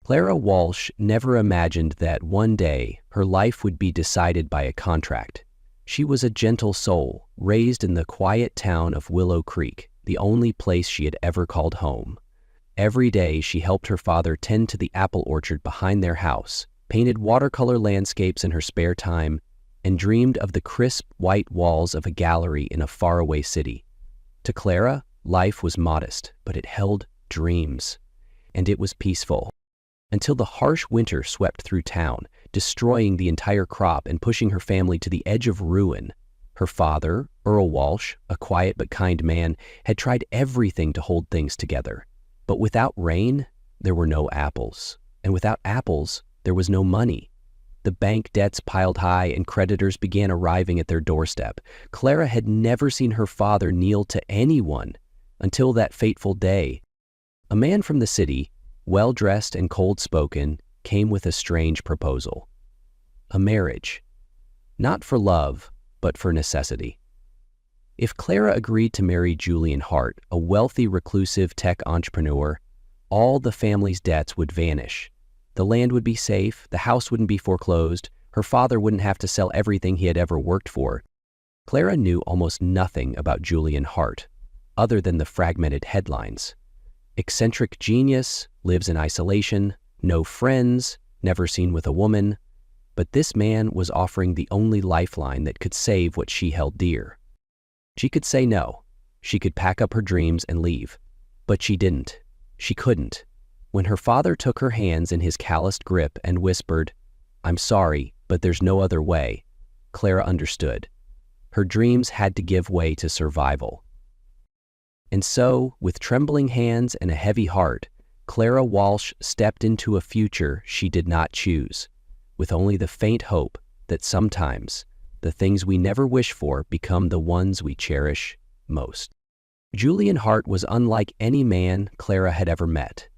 Clara Walsh never imagined that one day her life would be decided by a contract. She was a gentle soul, raised in the quiet town of Willow Creek, the only place she had ever called home. Every day she helped her father tend to the apple orchard behind their house, painted watercolor landscapes in her spare time, and dreamed of the crisp white walls of a gallery in a faraway city. To Clara, life was modest, but it held dreams, and it was peaceful. Until the harsh winter swept through town, destroying the entire crop and pushing her family to the edge of ruin. Her father, Earl Walsh, a quiet but kind man, had tried everything to hold things together. But without rain, there were no apples. And without apples, there was no money. The bank debts piled high and creditors began arriving at their doorstep. Clara had never seen her father kneel to anyone until that fateful day. A man from the city, well-dressed and cold-spoken, came with a strange proposal. A marriage. Not for love, but for necessity. If Clara agreed to marry Julian Hart, a wealthy reclusive tech entrepreneur, all the family's debts would vanish. The land would be safe, the house wouldn't be foreclosed, her father wouldn't have to sell everything he had ever worked for. Clara knew almost nothing about Julian Hart, other than the fragmented headlines. Eccentric genius, lives in isolation, no friends, never seen with a woman. But this man was offering the only lifeline that could save what she held dear. She could say no. She could pack up her dreams and leave. But she didn't. She couldn't. When her father took her hands in his calloused grip and whispered, "I'm sorry, but there's no other way," Clara understood. Her dreams had to give way to survival. And so, with trembling hands and a heavy heart, Clara Walsh stepped into a future she did not choose, with only the faint hope that sometimes the things we never wish for become the ones we cherish most. Julian Hart was unlike any man Clara had ever met.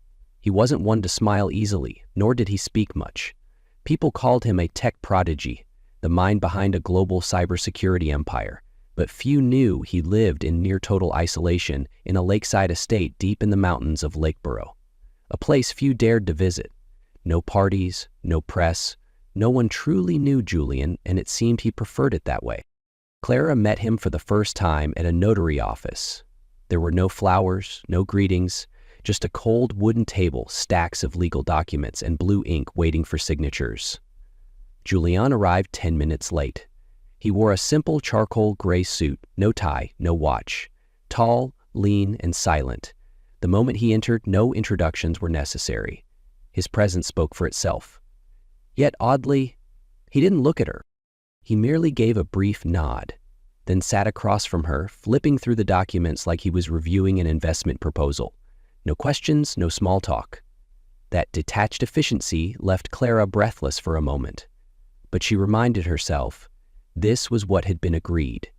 He wasn't one to smile easily, nor did he speak much. People called him a tech prodigy, the mind behind a global cybersecurity empire, but few knew he lived in near-total isolation in a lakeside estate deep in the mountains of Lakeboro, a place few dared to visit. No parties, no press, no one truly knew Julian, and it seemed he preferred it that way. Clara met him for the first time at a notary office. There were no flowers, no greetings, just a cold wooden table, stacks of legal documents, and blue ink waiting for signatures. Julian arrived 10 minutes late. He wore a simple charcoal gray suit, no tie, no watch. Tall, lean, and silent. The moment he entered, no introductions were necessary. His presence spoke for itself. Yet oddly, he didn't look at her. He merely gave a brief nod, then sat across from her, flipping through the documents like he was reviewing an investment proposal. No questions, no small talk. That detached efficiency left Clara breathless for a moment. But she reminded herself, this was what had been agreed.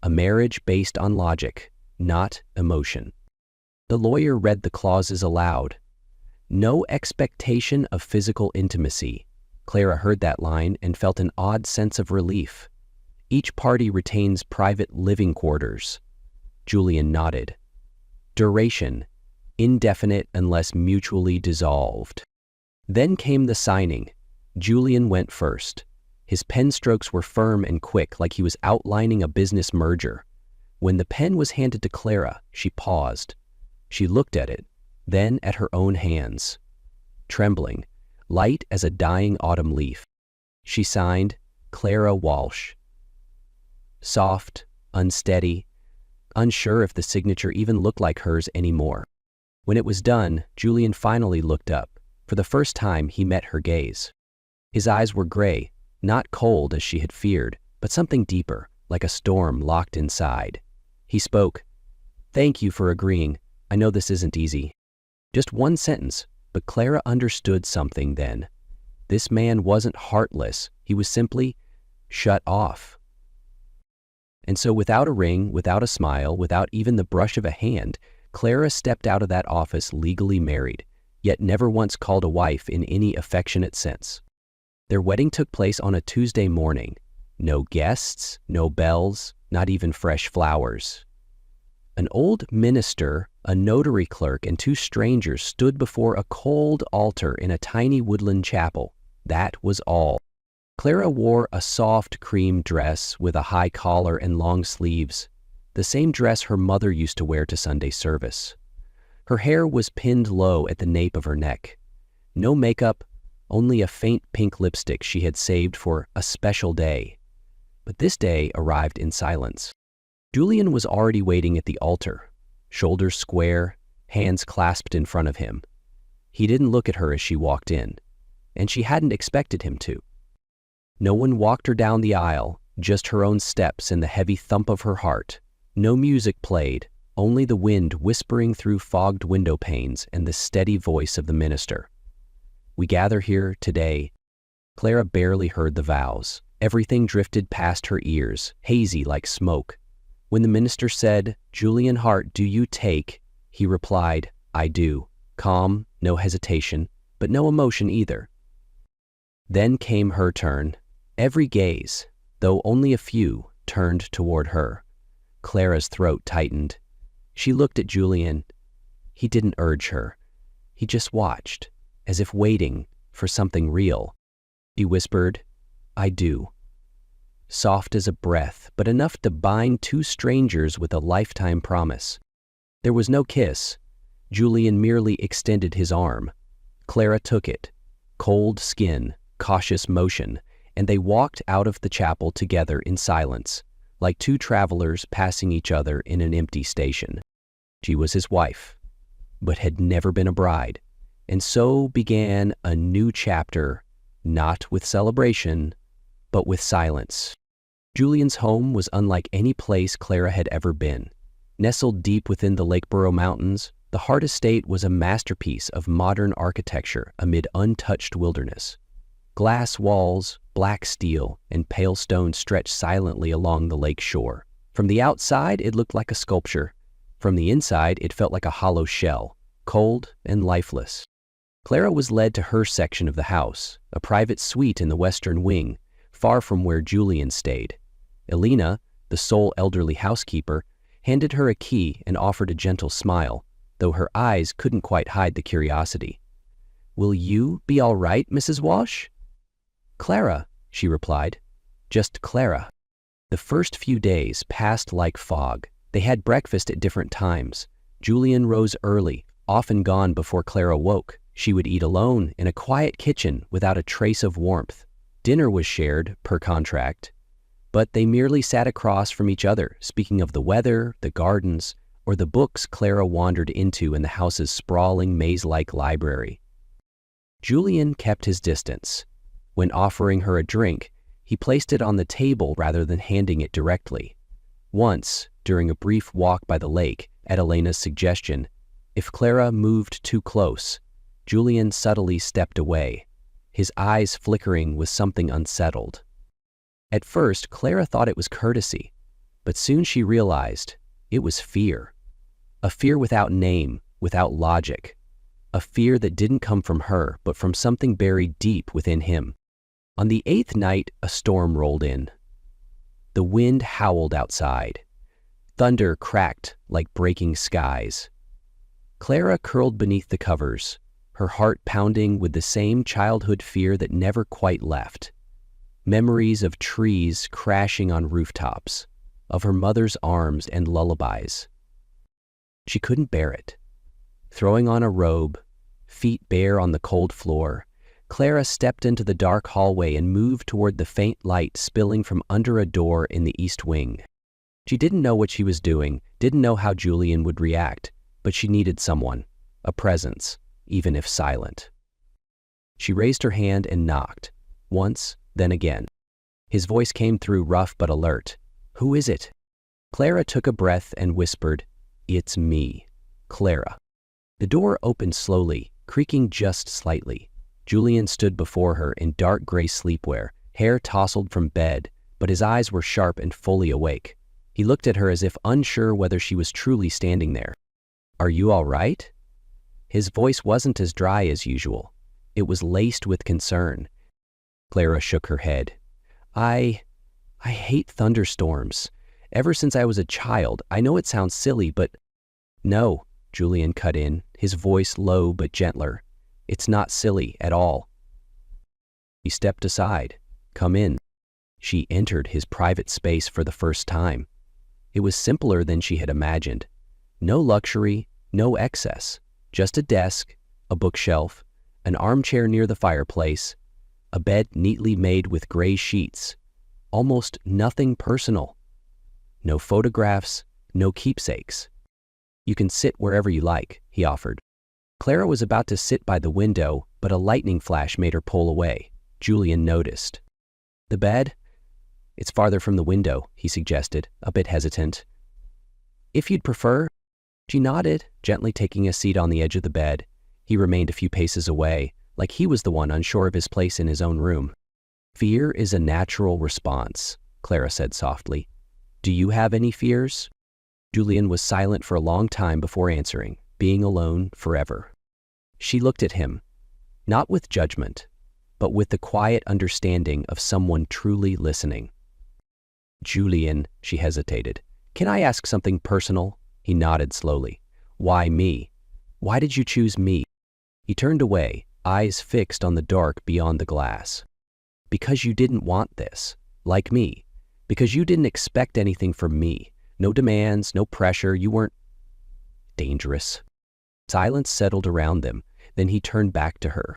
A marriage based on logic, not emotion. The lawyer read the clauses aloud. No expectation of physical intimacy. Clara heard that line and felt an odd sense of relief. Each party retains private living quarters. Julian nodded. Duration. Indefinite unless mutually dissolved. Then came the signing. Julian went first. His pen strokes were firm and quick, like he was outlining a business merger. When the pen was handed to Clara, she paused. She looked at it, then at her own hands. Trembling, light as a dying autumn leaf, she signed, Clara Walsh. Soft, unsteady, unsure if the signature even looked like hers anymore. When it was done, Julian finally looked up. For the first time, he met her gaze. His eyes were gray, not cold as she had feared, but something deeper, like a storm locked inside. He spoke. "Thank you for agreeing. I know this isn't easy." Just one sentence, but Clara understood something then. This man wasn't heartless. He was simply shut off. And so without a ring, without a smile, without even the brush of a hand, Clara stepped out of that office legally married, yet never once called a wife in any affectionate sense. Their wedding took place on a Tuesday morning. No guests, no bells, not even fresh flowers. An old minister, a notary clerk, and two strangers stood before a cold altar in a tiny woodland chapel. That was all. Clara wore a soft cream dress with a high collar and long sleeves, the same dress her mother used to wear to Sunday service. Her hair was pinned low at the nape of her neck. No makeup, only a faint pink lipstick she had saved for a special day. But this day arrived in silence. Julian was already waiting at the altar, shoulders square, hands clasped in front of him. He didn't look at her as she walked in, and she hadn't expected him to. No one walked her down the aisle, just her own steps and the heavy thump of her heart. No music played, only the wind whispering through fogged window panes and the steady voice of the minister. We gather here today. Clara barely heard the vows. Everything drifted past her ears, hazy like smoke. When the minister said, "Julian Hart, do you take?" he replied, "I do." Calm, no hesitation, but no emotion either. Then came her turn. Every gaze, though only a few, turned toward her. Clara's throat tightened. She looked at Julian. He didn't urge her. He just watched, as if waiting for something real. He whispered, "I do." Soft as a breath, but enough to bind two strangers with a lifetime promise. There was no kiss. Julian merely extended his arm. Clara took it. Cold skin, cautious motion, and they walked out of the chapel together in silence, like two travelers passing each other in an empty station. She was his wife, but had never been a bride, and so began a new chapter, not with celebration, but with silence. Julian's home was unlike any place Clara had ever been. Nestled deep within the Lakeboro Mountains, the Hart estate was a masterpiece of modern architecture amid untouched wilderness. Glass walls, black steel, and pale stone stretched silently along the lake shore. From the outside, it looked like a sculpture. From the inside, it felt like a hollow shell, cold and lifeless. Clara was led to her section of the house, a private suite in the western wing, far from where Julian stayed. Elena, the sole elderly housekeeper, handed her a key and offered a gentle smile, though her eyes couldn't quite hide the curiosity. "Will you be all right, Mrs. Walsh?" "Clara," she replied. Just Clara. The first few days passed like fog. They had breakfast at different times. Julian rose early, often gone before Clara woke. She would eat alone in a quiet kitchen without a trace of warmth. Dinner was shared, per contract, but they merely sat across from each other, speaking of the weather, the gardens, or the books Clara wandered into in the house's sprawling maze-like library. Julian kept his distance. When offering her a drink, he placed it on the table rather than handing it directly. Once, during a brief walk by the lake, at Elena's suggestion, if Clara moved too close, Julian subtly stepped away, his eyes flickering with something unsettled. At first, Clara thought it was courtesy, but soon she realized it was fear. A fear without name, without logic. A fear that didn't come from her, but from something buried deep within him. On the 8th night, a storm rolled in. The wind howled outside. Thunder cracked like breaking skies. Clara curled beneath the covers, her heart pounding with the same childhood fear that never quite left. Memories of trees crashing on rooftops, of her mother's arms and lullabies. She couldn't bear it. Throwing on a robe, feet bare on the cold floor, Clara stepped into the dark hallway and moved toward the faint light spilling from under a door in the east wing. She didn't know what she was doing, didn't know how Julian would react, but she needed someone, a presence, even if silent. She raised her hand and knocked, once, then again. His voice came through rough but alert. "Who is it?" Clara took a breath and whispered, "It's me, Clara." The door opened slowly, creaking just slightly. Julian stood before her in dark gray sleepwear, hair tousled from bed, but his eyes were sharp and fully awake. He looked at her as if unsure whether she was truly standing there. "Are you all right?" His voice wasn't as dry as usual. It was laced with concern. Clara shook her head. I hate thunderstorms. Ever since I was a child. I know it sounds silly, but—" "No," Julian cut in, his voice low but gentler. "It's not silly at all." He stepped aside. "Come in." She entered his private space for the first time. It was simpler than she had imagined. No luxury, no excess, just a desk, a bookshelf, an armchair near the fireplace, a bed neatly made with gray sheets. Almost nothing personal. No photographs, no keepsakes. "You can sit wherever you like," he offered. Clara was about to sit by the window, but a lightning flash made her pull away. Julian noticed. "The bed? It's farther from the window," he suggested, a bit hesitant. "If you'd prefer." She nodded, gently taking a seat on the edge of the bed. He remained a few paces away, like he was the one unsure of his place in his own room. "Fear is a natural response," Clara said softly. "Do you have any fears?" Julian was silent for a long time before answering, being alone forever. She looked at him, not with judgment, but with the quiet understanding of someone truly listening. "Julian," she hesitated, "can I ask something personal?" He nodded slowly. "Why me? Why did you choose me?" He turned away, eyes fixed on the dark beyond the glass. "Because you didn't want this, like me. Because you didn't expect anything from me. No demands, no pressure. You weren't dangerous." Silence settled around them. Then he turned back to her.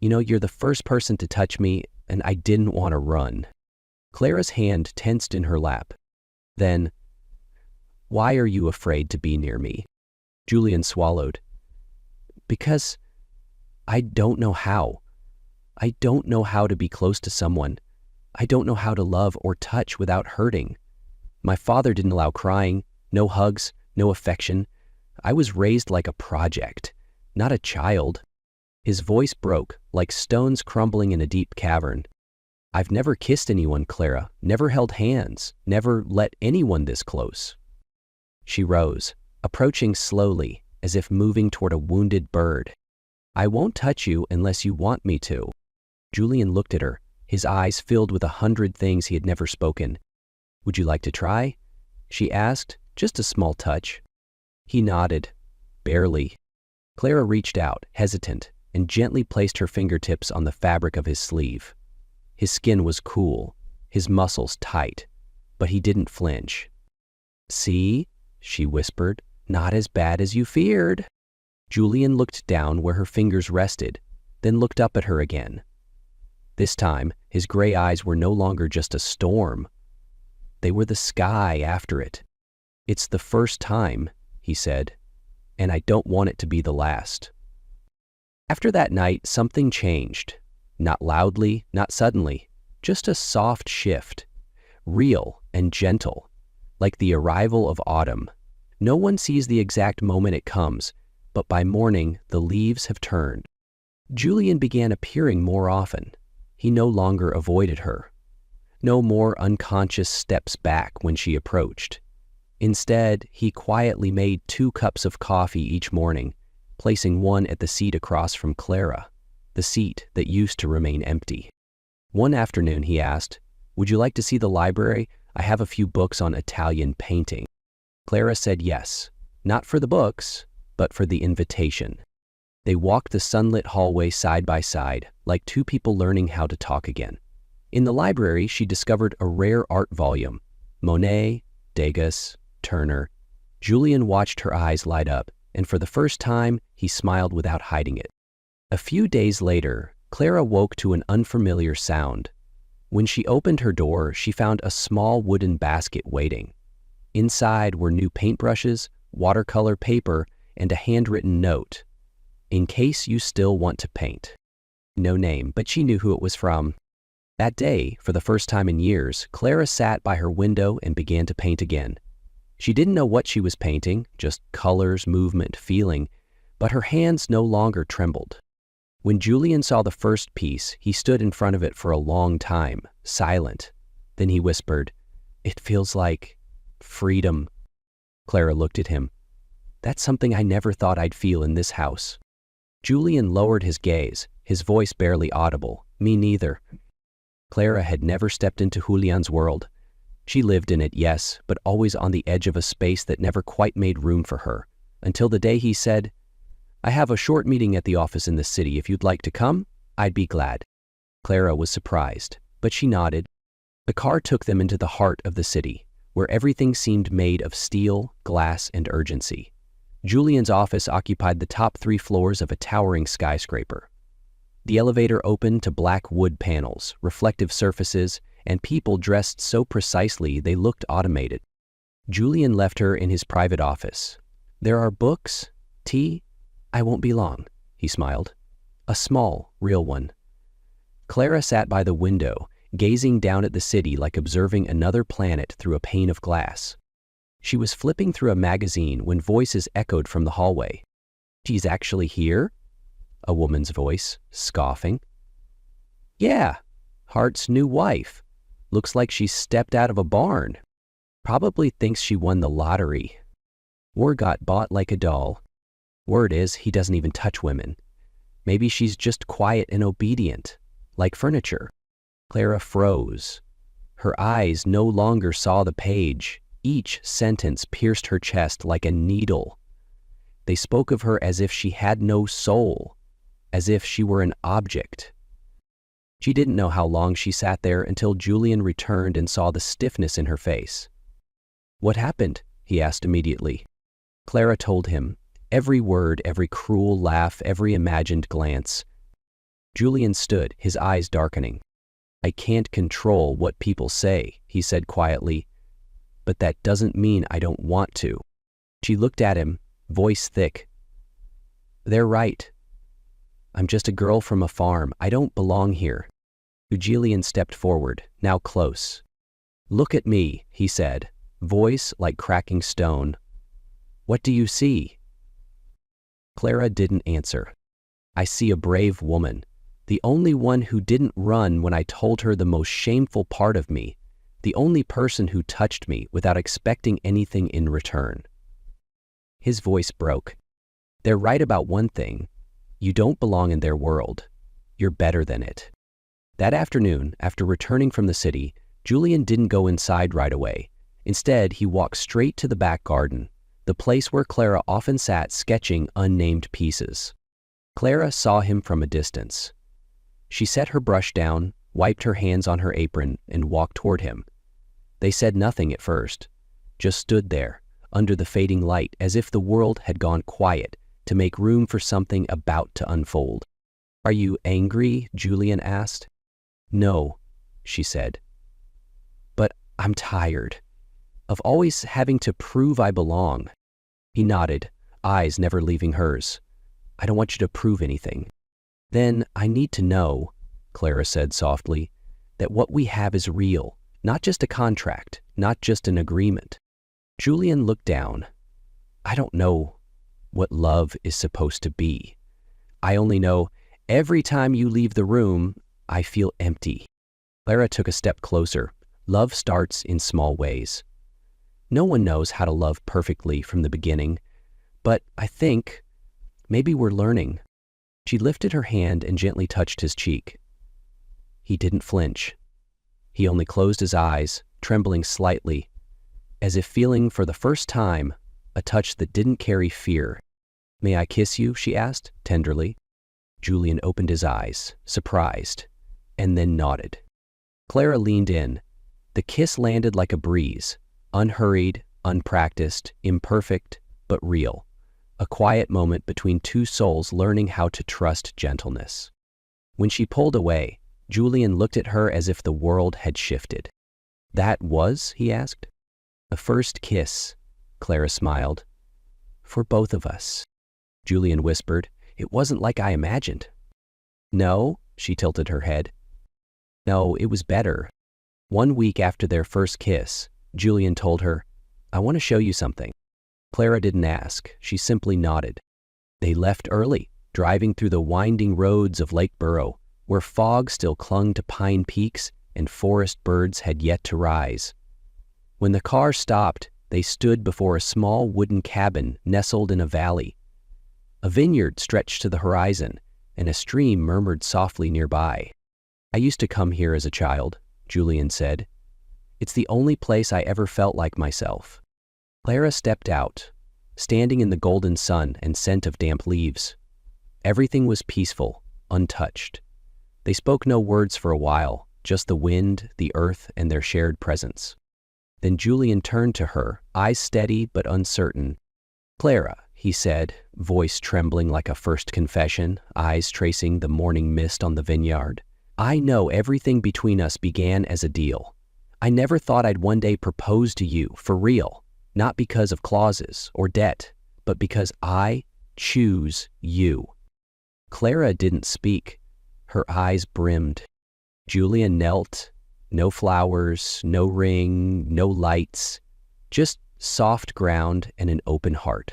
"You know, you're the first person to touch me, and I didn't want to run." Clara's hand tensed in her lap. Then, "Why are you afraid to be near me?" Julian swallowed. "Because I don't know how. I don't know how to be close to someone. I don't know how to love or touch without hurting. My father didn't allow crying, no hugs, no affection. I was raised like a project, not a child." His voice broke, like stones crumbling in a deep cavern. "I've never kissed anyone, Clara, never held hands, never let anyone this close." She rose, approaching slowly, as if moving toward a wounded bird. "I won't touch you unless you want me to." Julian looked at her, his eyes filled with 100 things he had never spoken. "Would you like to try?" she asked, just a small touch. He nodded. "Barely." Clara reached out, hesitant, and gently placed her fingertips on the fabric of his sleeve. His skin was cool, his muscles tight, but he didn't flinch. "See?" she whispered. "Not as bad as you feared." Julian looked down where her fingers rested, then looked up at her again. This time, his gray eyes were no longer just a storm. They were the sky after it. "It's the first time," he said, "and I don't want it to be the last." After that night, something changed. Not loudly, not suddenly, just a soft shift, real and gentle, like the arrival of autumn. No one sees the exact moment it comes, but by morning, the leaves have turned. Julian began appearing more often. He no longer avoided her. No more unconscious steps back when she approached. Instead, he quietly made 2 cups of coffee each morning, placing one at the seat across from Clara, the seat that used to remain empty. One afternoon he asked, "Would you like to see the library? I have a few books on Italian painting." Clara said yes, not for the books, but for the invitation. They walked the sunlit hallway side by side, like 2 people learning how to talk again. In the library, she discovered a rare art volume, Monet, Degas, Turner. Julian watched her eyes light up, and for the first time, he smiled without hiding it. A few days later, Clara woke to an unfamiliar sound. When she opened her door, she found a small wooden basket waiting. Inside were new paintbrushes, watercolor paper, and a handwritten note. "In case you still want to paint." No name, but she knew who it was from. That day, for the first time in years, Clara sat by her window and began to paint again. She didn't know what she was painting, just colors, movement, feeling, but her hands no longer trembled. When Julian saw the first piece, he stood in front of it for a long time, silent. Then he whispered, "It feels like freedom." Clara looked at him. "That's something I never thought I'd feel in this house." Julian lowered his gaze, his voice barely audible. "Me neither." Clara had never stepped into Julian's world. She lived in it, yes, but always on the edge of a space that never quite made room for her, until the day he said, "I have a short meeting at the office in the city. If you'd like to come, I'd be glad." Clara was surprised, but she nodded. The car took them into the heart of the city, where everything seemed made of steel, glass, and urgency. Julian's office occupied the top 3 floors of a towering skyscraper. The elevator opened to black wood panels, reflective surfaces, and people dressed so precisely they looked automated. Julian left her in his private office. "There are books, tea. I won't be long," he smiled. A small, real one. Clara sat by the window, gazing down at the city like observing another planet through a pane of glass. She was flipping through a magazine when voices echoed from the hallway. "She's actually here?" A woman's voice, scoffing. "Yeah, Hart's new wife. Looks like she stepped out of a barn. Probably thinks she won the lottery. Or got bought like a doll. Word is, he doesn't even touch women. Maybe she's just quiet and obedient, like furniture." Clara froze. Her eyes no longer saw the page. Each sentence pierced her chest like a needle. They spoke of her as if she had no soul, as if she were an object. She didn't know how long she sat there until Julian returned and saw the stiffness in her face. "What happened?" he asked immediately. Clara told him, every word, every cruel laugh, every imagined glance. Julian stood, his eyes darkening. "I can't control what people say," he said quietly, "but that doesn't mean I don't want to." She looked at him, voice thick. "They're right. I'm just a girl from a farm. I don't belong here." Julian stepped forward, now close. "Look at me," he said, voice like cracking stone. "What do you see?" Clara didn't answer. "I see a brave woman. The only one who didn't run when I told her the most shameful part of me. The only person who touched me without expecting anything in return." His voice broke. "They're right about one thing. You don't belong in their world. You're better than it." That afternoon, after returning from the city, Julian didn't go inside right away. Instead, he walked straight to the back garden, the place where Clara often sat sketching unnamed pieces. Clara saw him from a distance. She set her brush down, wiped her hands on her apron, and walked toward him. They said nothing at first, just stood there, under the fading light, as if the world had gone quiet to make room for something about to unfold. "Are you angry?" Julian asked. "No," she said. "But I'm tired of always having to prove I belong." He nodded, eyes never leaving hers. "I don't want you to prove anything." "Then I need to know," Clara said softly, "that what we have is real, not just a contract, not just an agreement." Julian looked down. "I don't know what love is supposed to be. I only know every time you leave the room, I feel empty." Clara took a step closer. Love starts in small ways. No one knows how to love perfectly from the beginning, but I think maybe we're learning. She lifted her hand and gently touched his cheek. He didn't flinch. He only closed his eyes, trembling slightly, as if feeling for the first time a touch that didn't carry fear. "May I kiss you?" she asked, tenderly. Julian opened his eyes, surprised, and then nodded. Clara leaned in. The kiss landed like a breeze, unhurried, unpracticed, imperfect, but real. A quiet moment between two souls learning how to trust gentleness. When she pulled away, Julian looked at her as if the world had shifted. "That was?" he asked. "A first kiss," Clara smiled. "For both of us," Julian whispered. "It wasn't like I imagined." "No," she tilted her head. "No, it was better." 1 week after their first kiss, Julian told her, "I want to show you something." Clara didn't ask, she simply nodded. They left early, driving through the winding roads of Lake Burrow, where fog still clung to pine peaks and forest birds had yet to rise. When the car stopped, they stood before a small wooden cabin nestled in a valley. A vineyard stretched to the horizon, and a stream murmured softly nearby. "I used to come here as a child," Julian said. It's the only place I ever felt like myself." Clara stepped out, standing in the golden sun and scent of damp leaves. Everything was peaceful, untouched. They spoke no words for a while, just the wind, the earth, and their shared presence. Then Julian turned to her, eyes steady but uncertain. "Clara," he said, voice trembling like a first confession, eyes tracing the morning mist on the vineyard. "I know everything between us began as a deal. I never thought I'd one day propose to you, for real, not because of clauses or debt, but because I choose you." Clara didn't speak. Her eyes brimmed. Julian knelt. No flowers, no ring, no lights, just soft ground and an open heart.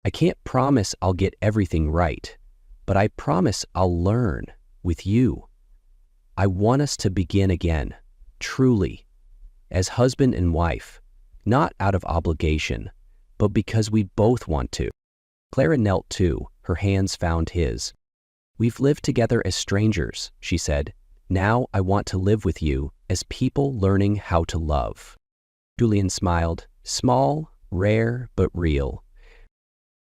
"I can't promise I'll get everything right, but I promise I'll learn with you. I want us to begin again, truly, as husband and wife, not out of obligation, but because we both want to." Clara knelt too, her hands found his. "We've lived together as strangers," she said. "Now I want to live with you as people learning how to love." Julian smiled, small, rare, but real.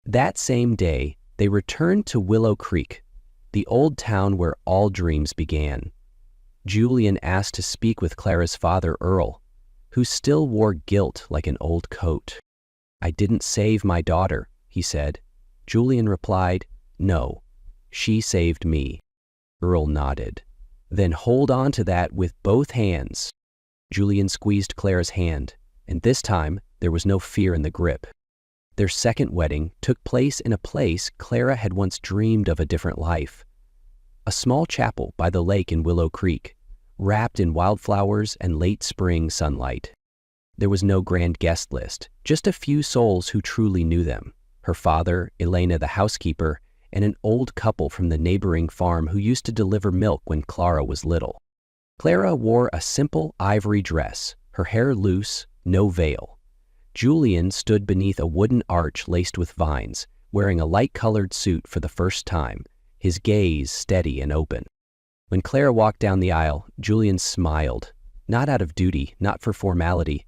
That same day, they returned to Willow Creek, the old town where all dreams began. Julian asked to speak with Clara's father, Earl, who still wore guilt like an old coat. "I didn't save my daughter," he said. Julian replied, "No, she saved me." Earl nodded. "Then hold on to that with both hands." Julian squeezed Clara's hand, and this time there was no fear in the grip. Their second wedding took place in a place Clara had once dreamed of a different life. A small chapel by the lake in Willow Creek, wrapped in wildflowers and late spring sunlight. There was no grand guest list, just a few souls who truly knew them. Her father, Elena the housekeeper, and an old couple from the neighboring farm who used to deliver milk when Clara was little. Clara wore a simple ivory dress, her hair loose, no veil. Julian stood beneath a wooden arch laced with vines, wearing a light-colored suit for the first time, his gaze steady and open. When Clara walked down the aisle, Julian smiled, not out of duty, not for formality,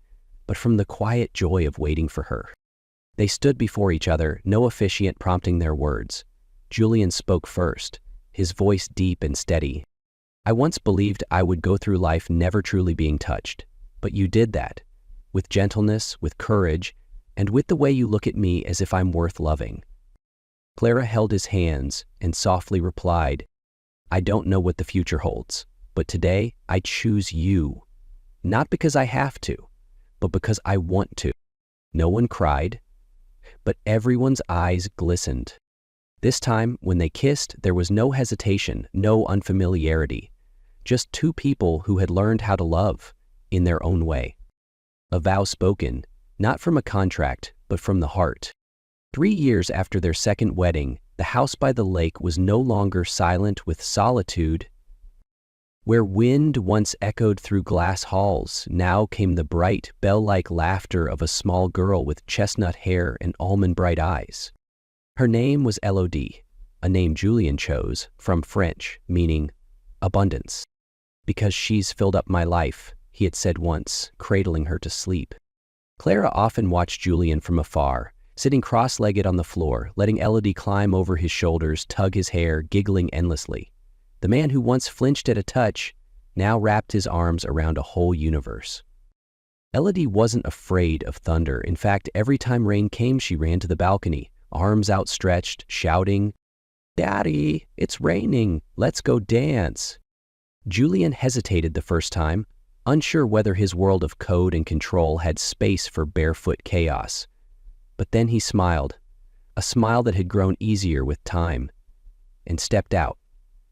but from the quiet joy of waiting for her. They stood before each other, no officiant prompting their words. Julian spoke first, his voice deep and steady. "I once believed I would go through life never truly being touched, but you did that, with gentleness, with courage, and with the way you look at me as if I'm worth loving." Clara held his hands and softly replied, "I don't know what the future holds, but today I choose you, not because I have to, but because I want to." No one cried, but everyone's eyes glistened. This time, when they kissed, there was no hesitation, no unfamiliarity, just two people who had learned how to love in their own way. A vow spoken, not from a contract, but from the heart. 3 years after their second wedding, the house by the lake was no longer silent with solitude. Where wind once echoed through glass halls, now came the bright, bell-like laughter of a small girl with chestnut hair and almond-bright eyes. Her name was Elodie, a name Julian chose, from French, meaning abundance. "Because she's filled up my life," he had said once, cradling her to sleep. Clara often watched Julian from afar, sitting cross-legged on the floor, letting Elodie climb over his shoulders, tug his hair, giggling endlessly. The man who once flinched at a touch now wrapped his arms around a whole universe. Elodie wasn't afraid of thunder. In fact, every time rain came, she ran to the balcony, arms outstretched, shouting, "Daddy, it's raining, let's go dance." Julian hesitated the first time, unsure whether his world of code and control had space for barefoot chaos. But then he smiled, a smile that had grown easier with time, and stepped out,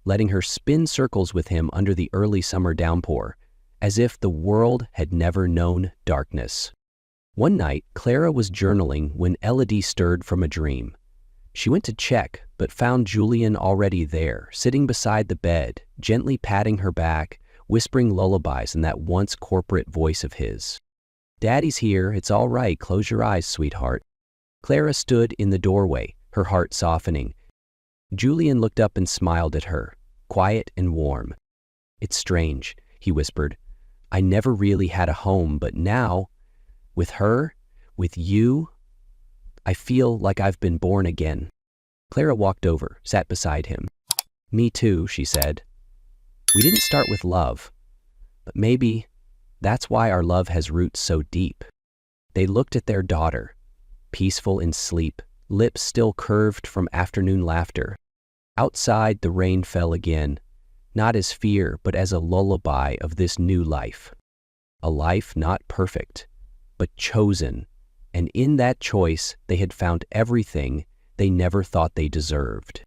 letting her spin circles with him under the early summer downpour, as if the world had never known darkness. One night, Clara was journaling when Elodie stirred from a dream. She went to check, but found Julian already there, sitting beside the bed, gently patting her back, whispering lullabies in that once corporate voice of his. "Daddy's here, it's all right, close your eyes, sweetheart." Clara stood in the doorway, her heart softening. Julian looked up and smiled at her, quiet and warm. "It's strange," he whispered. I never really had a home, but now, with her, with you, I feel like I've been born again." Clara walked over, sat beside him. "Me too," she said. "We didn't start with love, but maybe that's why our love has roots so deep." They looked at their daughter, peaceful in sleep, lips still curved from afternoon laughter. Outside, the rain fell again, not as fear, but as a lullaby of this new life. A life not perfect, but chosen, and in that choice they had found everything they never thought they deserved.